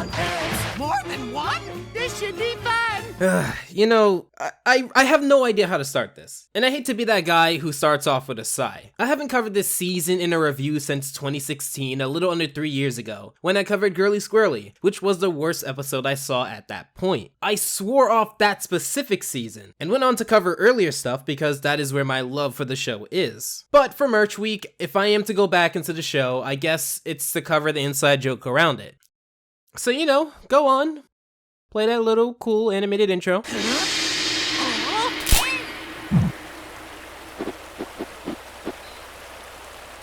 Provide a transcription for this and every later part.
Oddparents. More than one? This should be fun. You know, I have no idea how to start this. And I hate to be that guy who starts off with a sigh. I haven't covered this season in a review since 2016, a little under 3 years ago, when I covered Girly Squirrely, which was the worst episode I saw at that point. I swore off that specific season, and went on to cover earlier stuff because that is where my love for the show is. But for Merch Week, if I am to go back into the show, I guess it's to cover the inside joke around it. So, you know, go on. Play that little cool animated intro.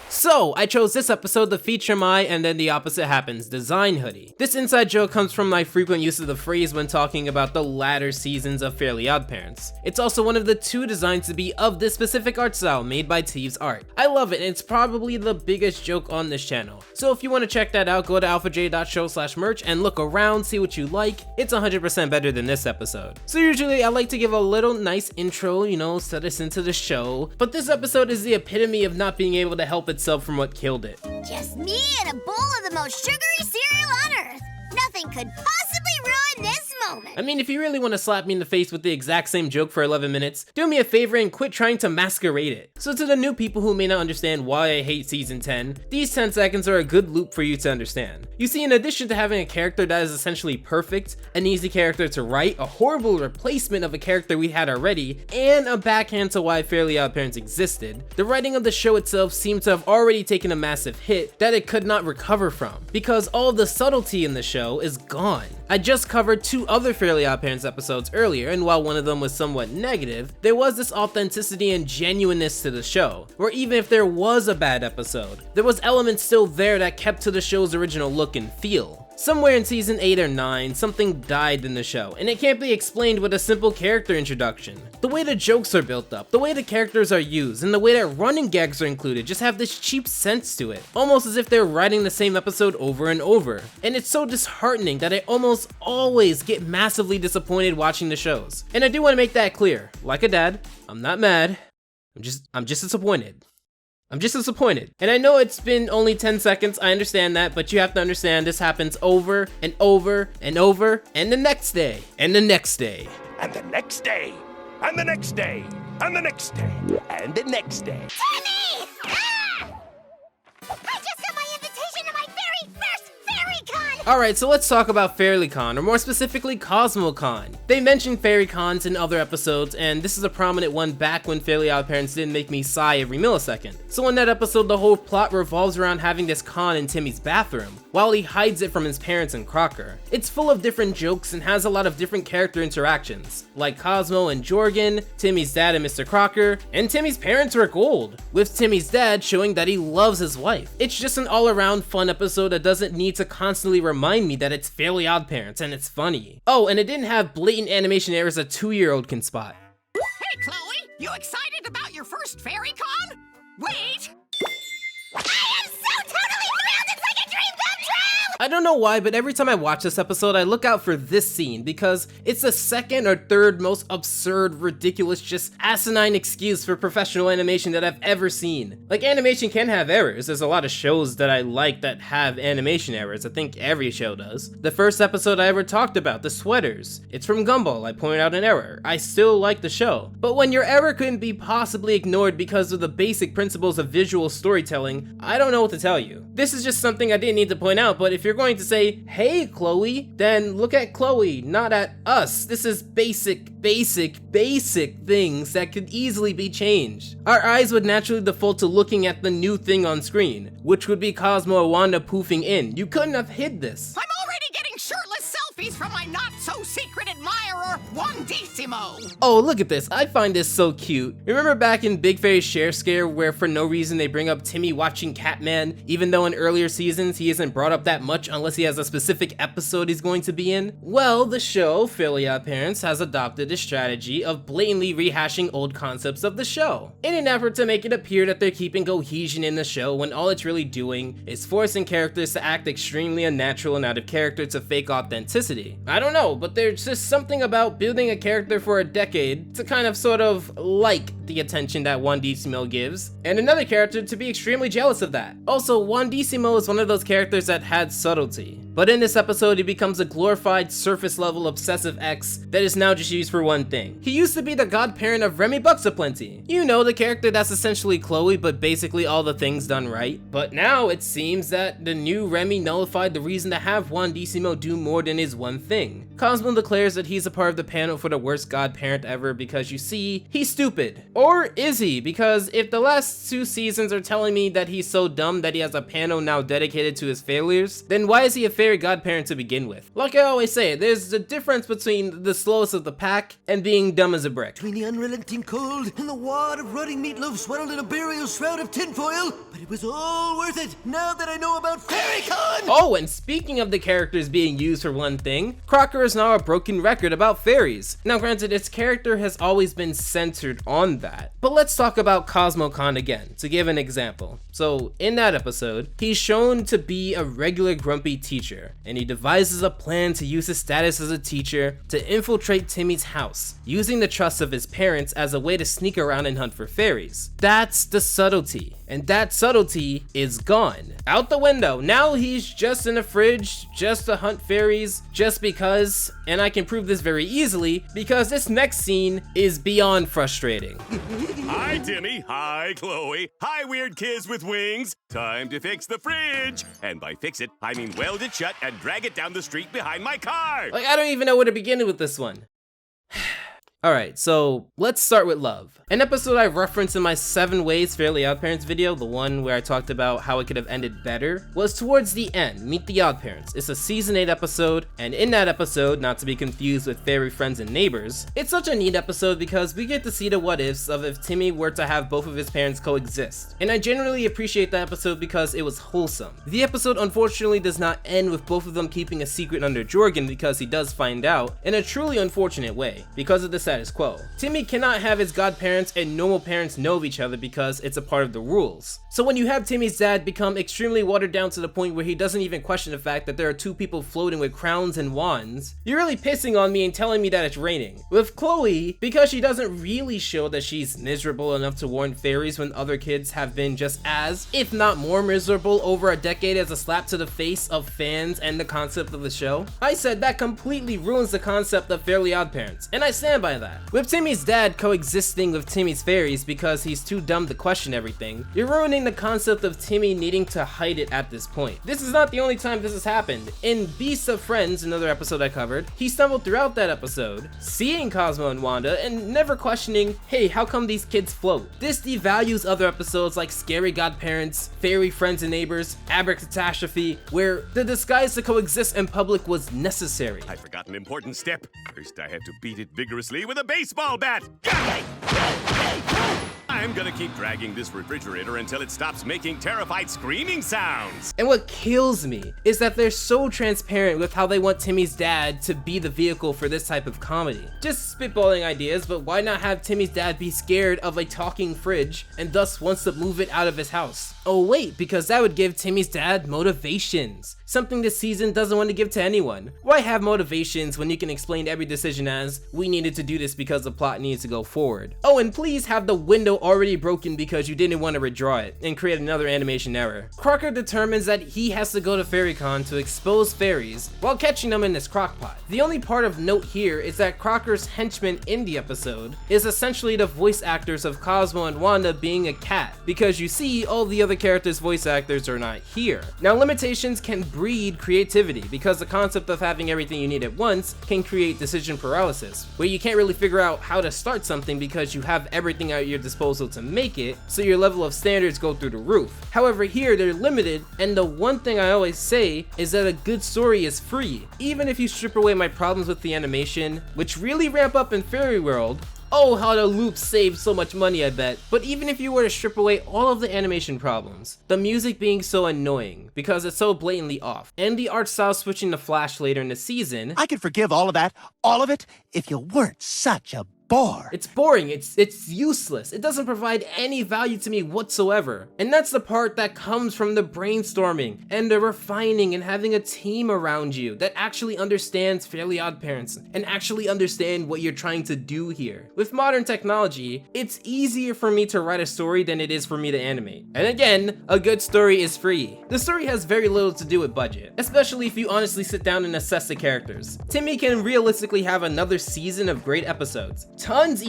So, I chose this episode to feature my and then the opposite happens design hoodie. This inside joke comes from my frequent use of the phrase when talking about the latter seasons of Fairly Oddparents. It's also one of the 2 designs to be of this specific art style made by Teve's Art. I love it and it's probably the biggest joke on this channel. So if you want to check that out, go to alphaj.show/merch and look around, see what you like. It's 100% better than this episode. So usually I like to give a little nice intro, you know, set us into the show. But this episode is the epitome of not being able to help itself from what killed it. Just me and a bowl of the most sugary cereal on earth. Nothing could possibly ruin this moment. I mean, if you really want to slap me in the face with the exact same joke for 11 minutes, do me a favor and quit trying to masquerade it. So to the new people who may not understand why I hate season 10, these 10 seconds are a good loop for you to understand. You see, in addition to having a character that is essentially perfect, an easy character to write, a horrible replacement of a character we had already, and a backhand to why Fairly Oddparents existed, the writing of the show itself seemed to have already taken a massive hit that it could not recover from, because all of the subtlety in the show is gone. I just covered 2 other Fairly Oddparents episodes earlier, and while one of them was somewhat negative, there was this authenticity and genuineness to the show, where even if there was a bad episode, there was elements still there that kept to the show's original look and feel. Somewhere in season 8 or 9, something died in the show, and it can't be explained with a simple character introduction. The way the jokes are built up, the way the characters are used, and the way that running gags are included just have this cheap sense to it, almost as if they're writing the same episode over and over. And it's so disheartening that I almost always get massively disappointed watching the shows. And I do want to make that clear. Like a dad, I'm not mad, I'm just disappointed. I'm just disappointed. And I know it's been only 10 seconds, I understand that, but you have to understand this happens over and over and over, and the next day, and the next day. And the next day, and the next day, and the next day, and the next day. Timmy! Ah! I just got my invitation to my very first FairyCon! Alright, so let's talk about FairyCon, or more specifically CosmoCon. They mentioned FairyCons in other episodes, and this is a prominent one back when Fairly Oddparents didn't make me sigh every millisecond. So in that episode, the whole plot revolves around having this con in Timmy's bathroom, while he hides it from his parents and Crocker. It's full of different jokes and has a lot of different character interactions, like Cosmo and Jorgen, Timmy's dad and Mr. Crocker, and Timmy's parents were gold, with Timmy's dad showing that he loves his wife. It's just an all-around fun episode that doesn't need to constantly remind me that it's Fairly Oddparents and it's funny. Oh, and it didn't have blatant animation errors a 2-year-old can spot. Hey, Chloe, you excited about your first FairyCon? Wait! I am so totally thrilled! It's like a dream come true! I don't know why, but every time I watch this episode, I look out for this scene because it's the second or third most absurd, ridiculous, just asinine excuse for professional animation that I've ever seen. Like, animation can have errors. There's a lot of shows that I like that have animation errors. I think every show does. The first episode I ever talked about, the sweaters. It's from Gumball. I pointed out an error. I still like the show. But when your error couldn't be possibly ignored because of the basic principles of visual storytelling, I don't know what to tell you. This is just something I didn't need to point out, but if you're going to say, hey Chloe, then look at Chloe, not at us. This is basic things that could easily be changed. Our eyes would naturally default to looking at the new thing on screen, which would be Cosmo and Wanda poofing in. You couldn't have hid this. I'm already getting shirtless selfies from my not-so-secret admirer, Wandissimo. Oh, look at this. I find this so cute. Remember back in Big Fairy Share Scare where for no reason they bring up Timmy watching Catman, even though in earlier seasons he isn't brought up that much unless he has a specific episode he's going to be in? Well, the show, Fairly Oddparents, has adopted a strategy of blatantly rehashing old concepts of the show, in an effort to make it appear that they're keeping cohesion in the show when all it's really doing is forcing characters to act extremely unnatural and out of character to fake authenticity. I don't know, but there's just something about building a character for a decade to kind of sort of like the attention that Wandissimo gives, and another character to be extremely jealous of that. Also, Wandissimo is one of those characters that had subtlety, but in this episode he becomes a glorified surface level obsessive ex that is now just used for one thing. He used to be the godparent of Remy Bucksaplenty. You know, the character that's essentially Chloe but basically all the things done right. But now it seems that the new Remy nullified the reason to have Wandissimo do more than his one thing. Cosmo declares that he's a part of the panel for the worst godparent ever because you see, he's stupid. Or is he? Because if the last 2 seasons are telling me that he's so dumb that he has a panel now dedicated to his failures, then why is he a fairy godparent to begin with? Like I always say, there's a difference between the slowest of the pack and being dumb as a brick. Between the unrelenting cold and the wad of rotting meatloaf swaddled in a burial shroud of tinfoil, but it was all worth it now that I know about FairyCon! Oh, and speaking of the characters being used for one thing, Crocker is now a broken record about fairies. Now granted, its character has always been centered on that, but let's talk about CosmoCon again, to give an example. So in that episode, he's shown to be a regular grumpy teacher, and he devises a plan to use his status as a teacher to infiltrate Timmy's house, using the trust of his parents as a way to sneak around and hunt for fairies. That's the subtlety, and that subtlety is gone. Out the window. Now he's just in the fridge, just to hunt fairies, just because, and I can prove this very easily, because this next scene is beyond frustrating. Hi, Timmy. Hi, Chloe. Hi, weird kids with wings. Time to fix the fridge. And by fix it, I mean weld it shut and drag it down the street behind my car. Like, I don't even know where to begin with this one. Alright, so let's start with love. An episode I referenced in my 7 Ways Fairly Oddparents video, the one where I talked about how it could have ended better, was towards the end, Meet the Oddparents. It's a season 8 episode, and in that episode, not to be confused with Fairy Friends and Neighbors, it's such a neat episode because we get to see the what ifs of if Timmy were to have both of his parents coexist. And I generally appreciate that episode because it was wholesome. The episode unfortunately does not end with both of them keeping a secret under Jorgen because he does find out, in a truly unfortunate way, because of the status quo. Timmy cannot have his godparents and normal parents know of each other because it's a part of the rules. So when you have Timmy's dad become extremely watered down to the point where he doesn't even question the fact that there are 2 people floating with crowns and wands, you're really pissing on me and telling me that it's raining. With Chloe, because she doesn't really show that she's miserable enough to warn fairies when other kids have been just as, if not more miserable over a decade as a slap to the face of fans and the concept of the show, I said that completely ruins the concept of Fairly Oddparents, and I stand by that. With Timmy's dad coexisting with Timmy's fairies because he's too dumb to question everything, you're ruining the concept of Timmy needing to hide it at this point. This is not the only time this has happened. In Beasts of Friends, another episode I covered, he stumbled throughout that episode, seeing Cosmo and Wanda and never questioning, hey, how come these kids float? This devalues other episodes like Scary Godparents, Fairy Friends and Neighbors, Abracatastrophe, where the disguise to coexist in public was necessary. I forgot an important step. First, I have to beat it vigorously with a baseball bat. I'm gonna keep dragging this refrigerator until it stops making terrified screaming sounds. And what kills me is that they're so transparent with how they want Timmy's dad to be the vehicle for this type of comedy. Just spitballing ideas, but why not have Timmy's dad be scared of a talking fridge and thus wants to move it out of his house? Oh wait, because that would give Timmy's dad motivations. Something this season doesn't want to give to anyone. Why have motivations when you can explain every decision as, we needed to do this because the plot needs to go forward? Oh, and please have the window already broken because you didn't want to redraw it and create another animation error. Crocker determines that he has to go to FairyCon to expose fairies while catching them in his crockpot. The only part of note here is that Crocker's henchman in the episode is essentially the voice actors of Cosmo and Wanda being a cat, because you see all the other characters' voice actors are not here. Now limitations can breed creativity because the concept of having everything you need at once can create decision paralysis, where you can't really figure out how to start something because you have everything at your disposal to make it, so your level of standards go through the roof. However, here they're limited, and the one thing I always say is that a good story is free. Even if you strip away my problems with the animation, which really ramp up in Fairy World, oh, how the loops save so much money, I bet. But even if you were to strip away all of the animation problems, the music being so annoying because it's so blatantly off, and the art style switching to Flash later in the season, I could forgive all of that, all of it, if you weren't such a bore. It's boring, it's useless, it doesn't provide any value to me whatsoever. And that's the part that comes from the brainstorming and the refining and having a team around you that actually understands Fairly Oddparents and actually understand what you're trying to do here. With modern technology, it's easier for me to write a story than it is for me to animate. And again, a good story is free. The story has very little to do with budget, especially if you honestly sit down and assess the characters. Timmy can realistically have another season of great episodes. Tons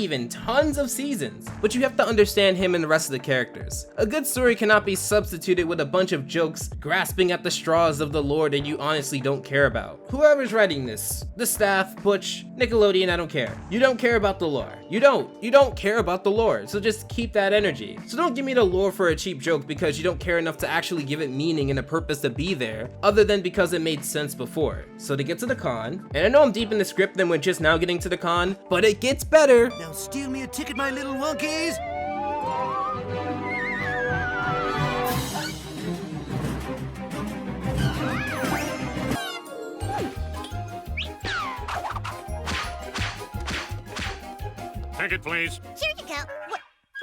of seasons. But you have to understand him and the rest of the characters. A good story cannot be substituted with a bunch of jokes grasping at the straws of the lore that you honestly don't care about. Whoever's writing this, the staff, Butch, Nickelodeon, I don't care. You don't care about the lore. You don't care about the lore, so just keep that energy. So don't give me the lore for a cheap joke because you don't care enough to actually give it meaning and a purpose to be there, other than because it made sense before. So to get to the con, and I know I'm deep in the script and we're just now getting to the con, but it gets better. Now steal me a ticket, my little wonkies. Ticket, please. Here you go.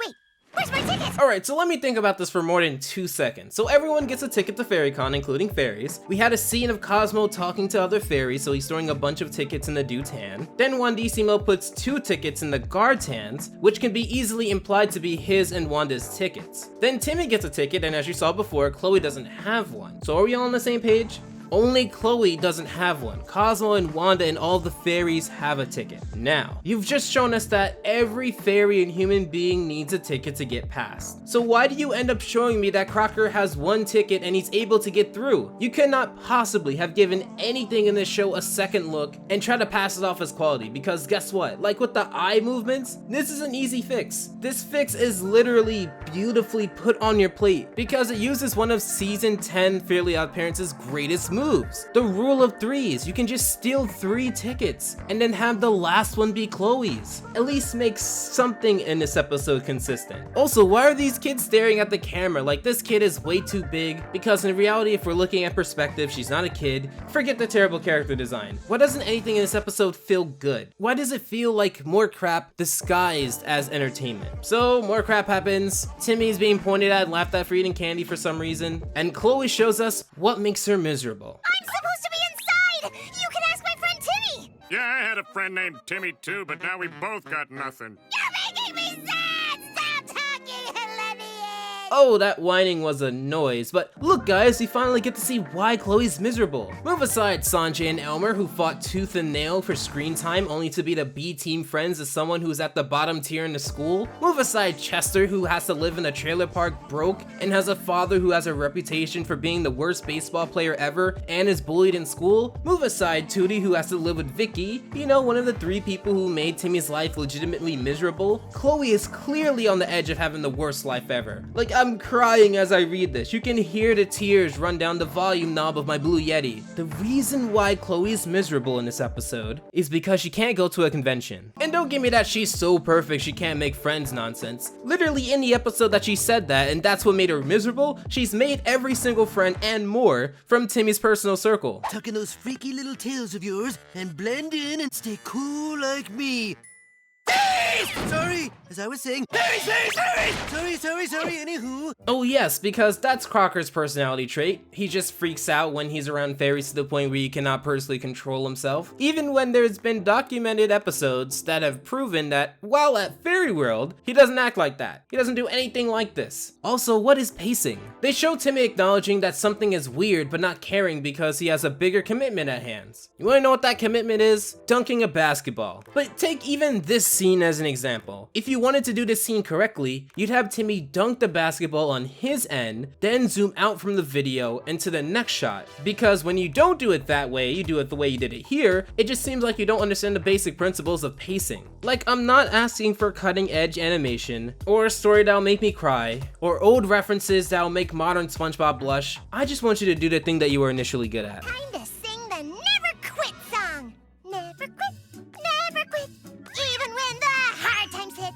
Wait, where's my ticket? Alright, so let me think about this for more than 2 seconds. So everyone gets a ticket to FairyCon, including fairies. We had a scene of Cosmo talking to other fairies, so he's throwing a bunch of tickets in the dude's hand. Then Wandissimo puts 2 tickets in the guard's hands, which can be easily implied to be his and Wanda's tickets. Then Timmy gets a ticket, and as you saw before, Chloe doesn't have one. So are we all on the same page? Only Chloe doesn't have one. Cosmo and Wanda and all the fairies have a ticket. Now, you've just shown us that every fairy and human being needs a ticket to get past. So why do you end up showing me that Crocker has 1 ticket and he's able to get through? You cannot possibly have given anything in this show a second look and try to pass it off as quality, because guess what? Like with the eye movements, this is an easy fix. This fix is literally beautifully put on your plate because it uses one of season 10 Fairly Oddparents' greatest moves, the rule of 3s. You can just steal 3 tickets and then have the last one be Chloe's. At least make something in this episode consistent. Also, why are these kids staring at the camera like this kid is way too big? Because in reality, if we're looking at perspective, she's not a kid. Forget the terrible character design. Why doesn't anything in this episode feel good? Why does it feel like more crap disguised as entertainment? So more crap happens. Timmy's being pointed at and laughed at for eating candy for some reason, and Chloe shows us what makes her miserable. I'm supposed to be inside! You can ask my friend Timmy! Yeah, I had a friend named Timmy too, but now we both got nothing. You're making me sad! Stop talking, Olivia! Oh, that whining was a noise, but look guys, we finally get to see why Chloe's miserable. Move aside Sanjay and Elmer, who fought tooth and nail for screen time only to be the B-team friends of someone who's at the bottom tier in the school. Move aside Chester, who has to live in a trailer park broke and has a father who has a reputation for being the worst baseball player ever and is bullied in school. Move aside Tootie, who has to live with Vicky, you know, one of the 3 people who made Timmy's life legitimately miserable. Chloe is clearly on the edge of having the worst life ever. Like, I'm crying as I read this. You can hear the tears run down the volume knob of my Blue Yeti. The reason why Chloe's miserable in this episode is because she can't go to a convention. And don't give me that she's so perfect she can't make friends nonsense. Literally in the episode that she said that, and that's what made her miserable, she's made every single friend and more from Timmy's personal circle. Tuck in those freaky little tails of yours and blend in and stay cool like me. Sorry, as I was saying, sorry, anywho. Oh yes, because that's Crocker's personality trait. He just freaks out when he's around fairies to the point where he cannot personally control himself. Even when there's been documented episodes that have proven that while at Fairy World, he doesn't act like that. He doesn't do anything like this. Also, what is pacing? They show Timmy acknowledging that something is weird but not caring because he has a bigger commitment at hands. You wanna know what that commitment is? Dunking a basketball. But take even this scene as an example. If you wanted to do this scene correctly, you'd have Timmy dunk the basketball on his end, then zoom out from the video into the next shot. Because when you don't do it that way, you do it the way you did it here, it just seems like you don't understand the basic principles of pacing. Like, I'm not asking for cutting edge animation, or a story that'll make me cry, or old references that'll make modern SpongeBob blush. I just want you to do the thing that you were initially good at. Time to sing the Never Quit song. Never quit, even when the hard times hit.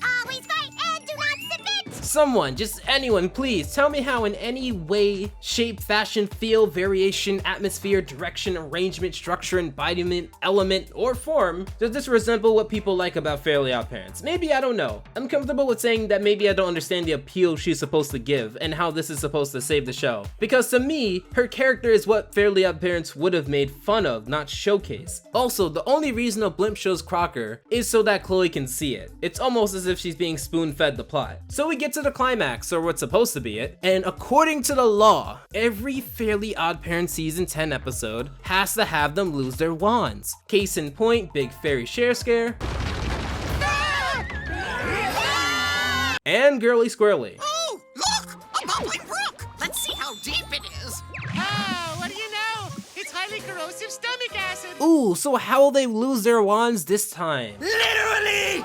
Always fight and do not submit. Someone, just anyone, please tell me how in any way, shape, fashion, feel, variation, atmosphere, direction, arrangement, structure, embodiment, element, or form does this resemble what people like about Fairly OddParents? Maybe, I don't know. I'm comfortable with saying that maybe I don't understand the appeal she's supposed to give and how this is supposed to save the show. Because to me, her character is what Fairly OddParents would have made fun of, not showcase. Also, the only reason a blimp shows Crocker is so that Chloe can see it. It's almost as if she's being spoon-fed the plot. So we get to the climax, or what's supposed to be it, and according to the law, every Fairly OddParents season 10 episode has to have them lose their wands. Case in point, Big Fairy Share Scare, and Girly Squirrely. Oh, look! A bubbling brook! Let's see how deep it is. Oh, what do you know? It's highly corrosive stomach acid. Ooh, so how will they lose their wands this time? Literally!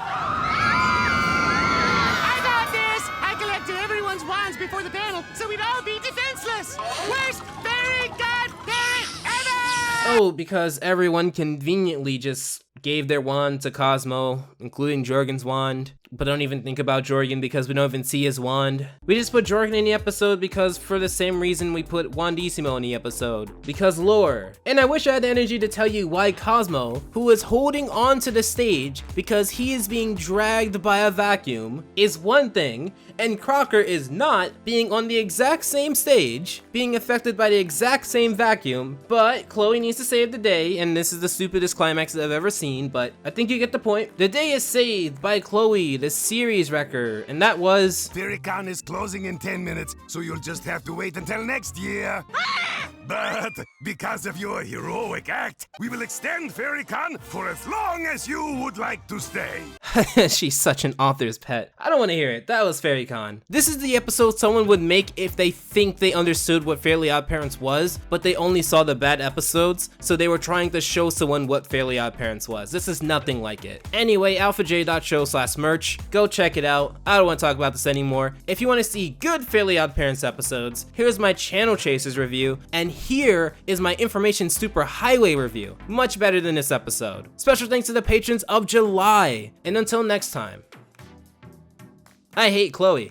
I got this! I collected everyone's wands before the panel, so we'd all be defenseless! Worst fairy godparent ever! Oh, because everyone conveniently just gave their wand to Cosmo, including Jorgen's wand. But don't even think about Jorgen because we don't even see his wand. We just put Jorgen in the episode because for the same reason we put Wandissimo in the episode. Because lore. And I wish I had the energy to tell you why Cosmo, who is holding on to the stage because he is being dragged by a vacuum, is one thing, and Crocker is not, being on the exact same stage, being affected by the exact same vacuum, but Chloe needs to save the day, and this is the stupidest climax I've ever seen, but I think you get the point. The day is saved by Chloe, the series wrecker, and that was... FairyCon is closing in 10 minutes, so you'll just have to wait until next year. But because of your heroic act, we will extend FairyCon for as long as you would like to stay. She's such an author's pet. I don't want to hear it. That was FairyCon. This is the episode someone would make if they think they understood what Fairly OddParents was, but they only saw the bad episodes, so they were trying to show someone what Fairly OddParents was. This is nothing like it. Anyway, alphaj.show/merch. Go check it out. I don't want to talk about this anymore. If you want to see good Fairly OddParents episodes, here's my Channel Chasers review, and here is my Information Super Highway review. Much better than this episode. Special thanks to the patrons of July. And until next time, I hate Chloe.